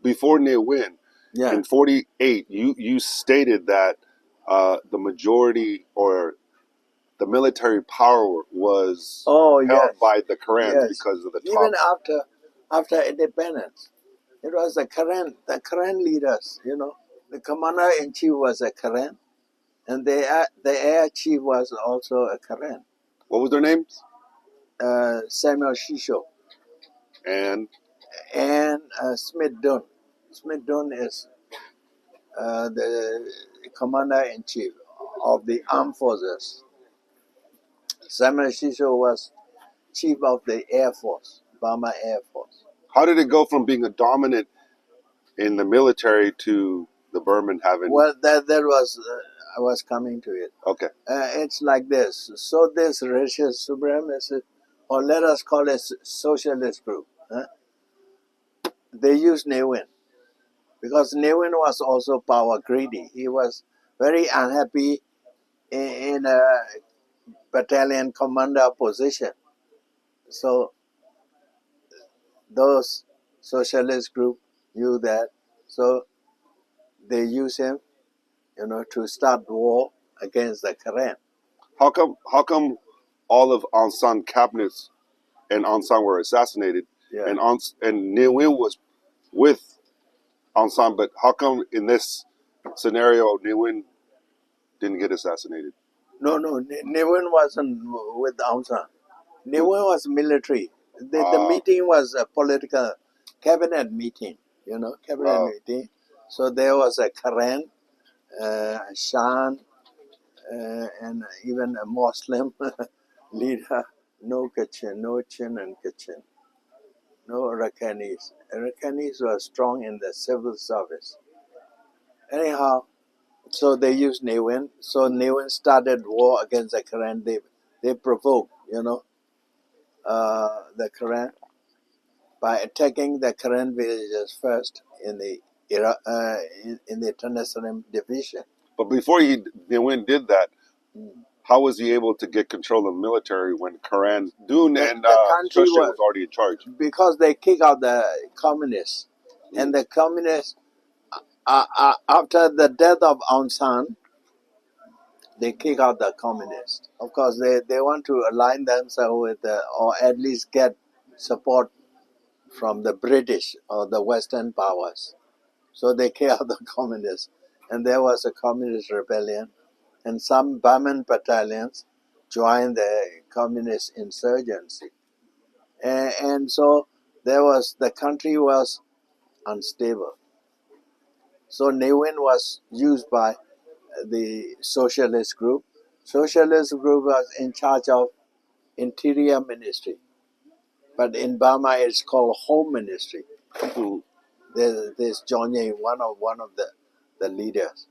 Before Ne Win, in 48, you stated that the majority or the military power was held by the Karen because of the top. Even after independence, it was the Karen leaders, you know. The commander-in-chief was a Karen, and the air chief was also a Karen. What was their names? Samuel Shisho. And Smith Dunn. Smith Dunn is the commander-in-chief of the armed forces. Samuel Shisho was chief of the Air Force, Burma Air Force. How did it go from being a dominant in the military to the Burman having... Well, that was... I was coming to it. Okay. It's like this. So this racial supremacist, or let us call it socialist group, they used Ne Win. Because Ne Win was also power greedy. He was very unhappy in a battalion commander position. So those socialist group knew that. So they used him, you know, to start war against the Karen. How come all of Aung San cabinets and Aung San were assassinated, and Ne Win was with Aung San, but how come in this scenario Ne Win didn't get assassinated? No, Ne Win wasn't with Aung San. Ne Win was military. The meeting was a political cabinet meeting, you know, meeting. So there was a Karen, Shan, and even a Muslim leader, no Kachin, no Chin and Kachin, no Rakhines. Rakhines were strong in the civil service. Anyhow, so they used Ne Win. So Ne Win started war against the Karen. They provoked, you know, the Karen by attacking the Karen villages first in the Tenasserim division. But before Ne Win did that, how was he able to get control of the military when Karan Dun and Churchill was already in charge? Because they kicked out the communists. And the communists, after the death of Aung San, they kick out the communists. Of course, they want to align themselves with, or at least get support from the British or the Western powers. So they kick out the communists. And there was a communist rebellion. And some Burman battalions joined the communist insurgency. And so the country was unstable. So Ne Win was used by the socialist group. Socialist group was in charge of Interior Ministry. But in Burma, it's called Home Ministry. There's John Ye, one of the leaders,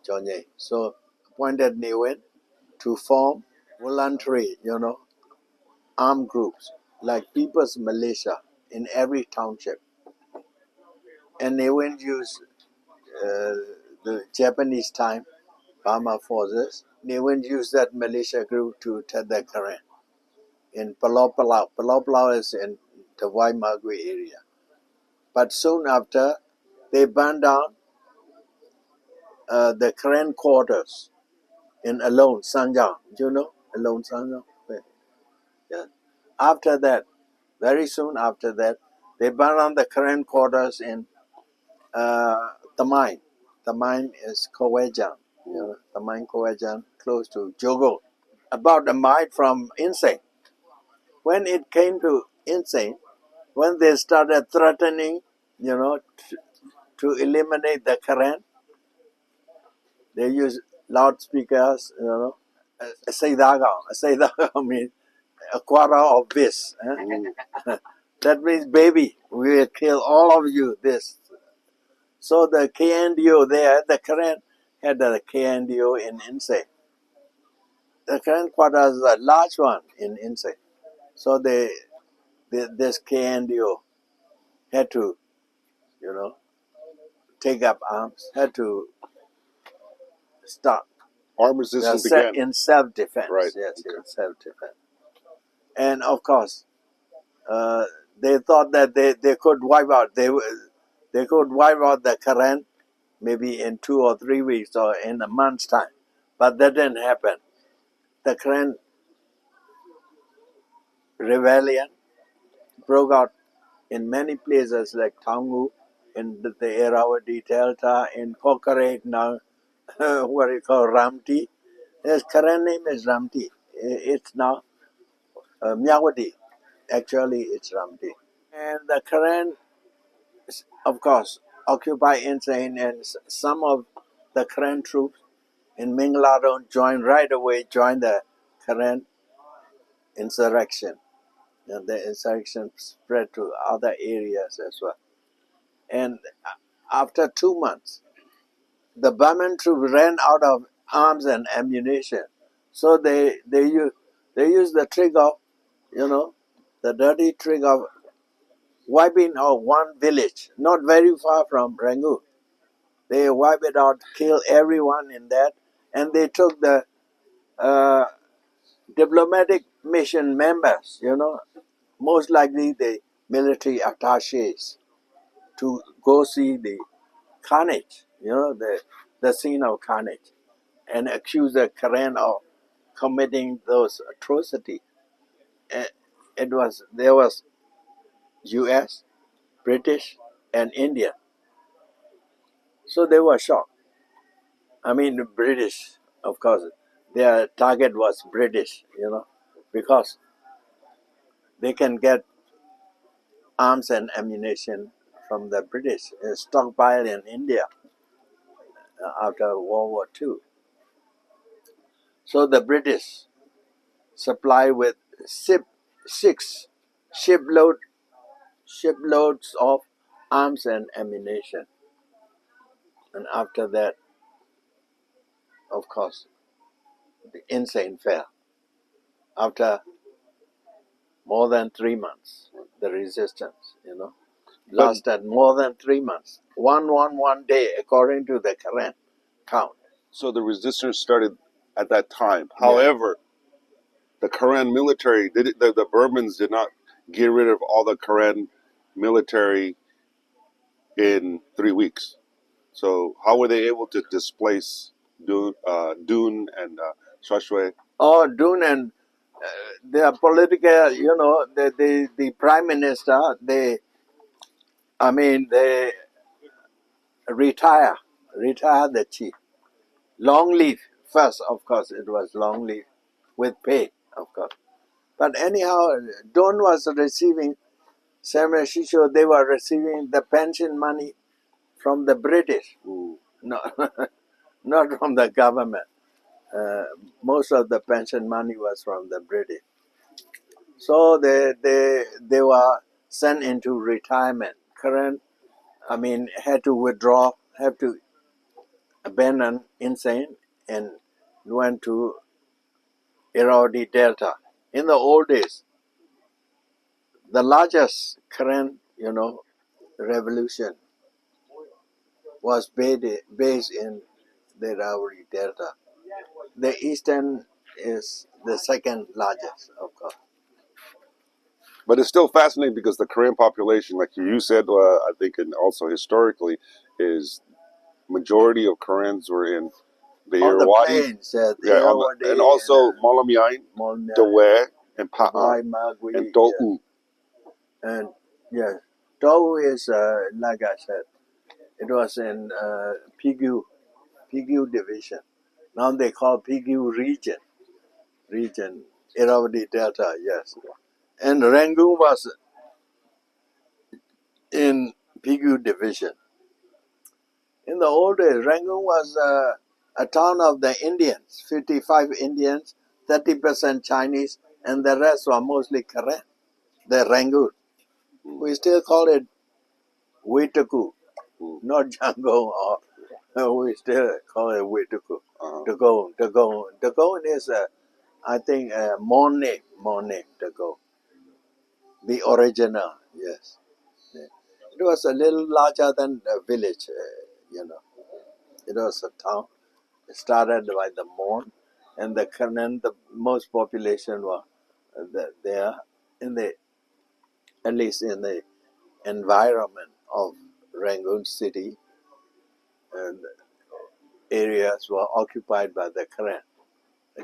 John Ye. So appointed Ne Win to form voluntary, you know, armed groups like People's Militia in every township. And Ne Win used the Japanese time, Burma forces. Ne Win used that militia group to attack the Karen in Palau Palau. Palau Palau is in the Waimague area. But soon after, they burned down the Karen quarters in Alone, Sanjang. Do you know Alone, Sanjang? Yeah. After that, very soon after that, they burned down the Karen quarters in Tamai. Tamai is Kowejan. You know, Tamai Kowejan, close to Jogo, about a mile from Insane. When it came to Insane, when they started threatening, you know, to eliminate the Karen, they used loudspeakers, you know. Saydaga means a quarter of this. That means, baby, we will kill all of you, this. So the KNDO there, the Karen had the KNDO in Insane. The Karen quarter is a large one in Insane. So this KNDO had to, you know, take up arms, had to start. Armed resistance began. In self-defense. Right. Yes, in self-defense. And of course, they thought that they could wipe out the Karen maybe in 2 or 3 weeks or in a month's time, but that didn't happen. The Karen rebellion broke out in many places like Taungu, in the Irrawaddy Delta, in Kawthoolei now, what you call Ramti. His current name is Ramti. It's now Myawaddy. Actually, it's Ramti. And the current, of course, occupy Insane, and some of the current troops in Mingladon joined the current insurrection. And the insurrection spread to other areas as well. And after 2 months, the Burman troops ran out of arms and ammunition. So they used the trick of, the dirty trick of wiping out one village, not very far from Rangoon. They wiped it out, killed everyone in that, and they took the diplomatic mission members, most likely the military attaches, to go see the carnage, the scene of carnage, and accuse the Karen of committing those atrocities. There was U.S., British, and Indian. So they were shocked. I mean, the British, of course, their target was British, because they can get arms and ammunition from the British, stockpile in India after World War II. So the British supply with 6 shiploads of arms and ammunition. And after that, of course, the Insane fell. After more than 3 months, the resistance, lasted more than 3 months. One day, according to the current count. So the resistance started at that time. Yeah. However, the Karen military, the Burmans did not get rid of all the Karen military in 3 weeks. So how were they able to displace Dune and Shashwe? Oh, Dune and their political, the prime minister, they retire the chief. Long leave first, of course, it was long leave with pay, of course. But anyhow, Don was receiving, Samuel Shisho, they were receiving the pension money from the British, not from the government. Most of the pension money was from the British. So they were sent into retirement. Had to withdraw, have to abandon Insane and went to Irrawaddy Delta. In the old days, the largest Karen, revolution was based in the Irrawaddy Delta. The eastern is the second largest, of course. But it's still fascinating because the Karen population, like you said, I think, and also historically, is majority of Karens were in the Irrawaddy, and also Molamiain, Dewe, and Pa'a, and Do'u. And yes, Do'u is, like I said, it was in Pigu division. Now they call Pigu region, Irrawaddy Delta, yes. And Rangoon was in Pigu division. In the old days, Rangoon was a town of the Indians, 55 Indians, 30% Chinese, and the rest were mostly Karen, the Rangoon. We still call it Wituku, not Django, we still call it Wituku. Dagon is, I think, a more name, Dagon. The original, yes. It was a little larger than a village, It was a town. It started by the Mon, and the most population were they are in the, at least in the environment of Rangoon city, and areas were occupied by the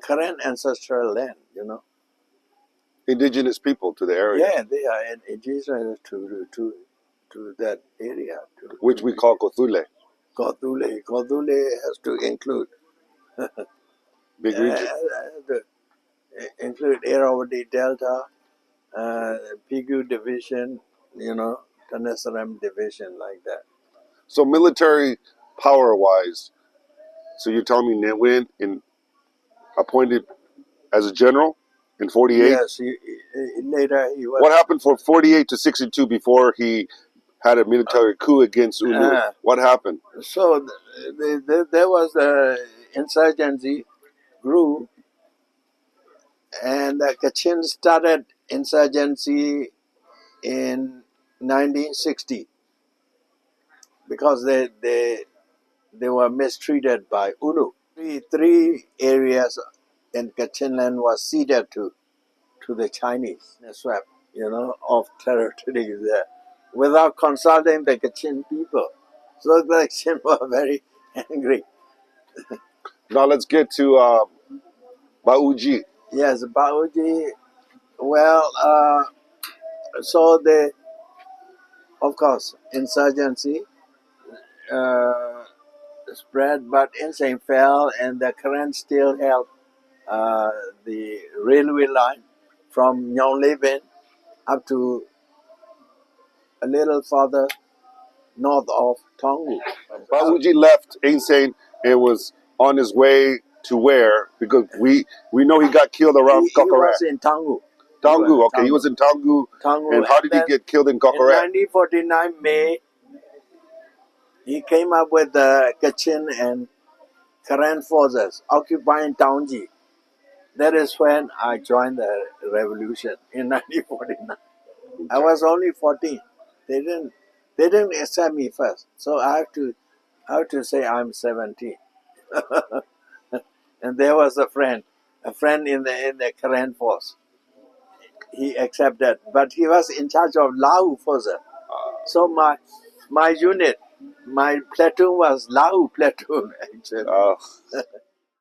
Karen ancestral land, Indigenous people to the area. Yeah, they are indigenous to that area. Which we call Kawthoolei. Kawthoolei has to include Big region. include Irrawaddy Delta, Pigu Division, Tenasserim Division, like that. So military power-wise, so you're telling me Ne Win appointed as a general in 48? Yes, later he was... What happened from 48 to 62 before he had a military coup against Ulu? What happened? So there was the insurgency grew, and Kachin started insurgency in 1960 because they were mistreated by Ulu. Three areas in Kachinland was ceded to the Chinese. Swap, of territory there, without consulting the Kachin people. So the Kachin were very angry. Now let's get to Bauji. Yes, Bauji. Well, so of course, insurgency spread, but insane fell, and the current still held the railway line from Nyongleben up to a little further north of Tongu. Bauji left Insane and was on his way to where? Because we know he got killed around He Kokorat. was in Tongu. Tangu, okay. He was in Tangu. And how did he get killed in Kokorat? In 1949 May, he came up with the Kachin and Karen forces occupying Taunji. That is when I joined the revolution in 1949. I was only 14. They didn't accept me first, so I have to say I'm 17. And there was a friend in the Karen force. He accepted, but he was in charge of Lau force. So my unit, my platoon was Lau platoon actually.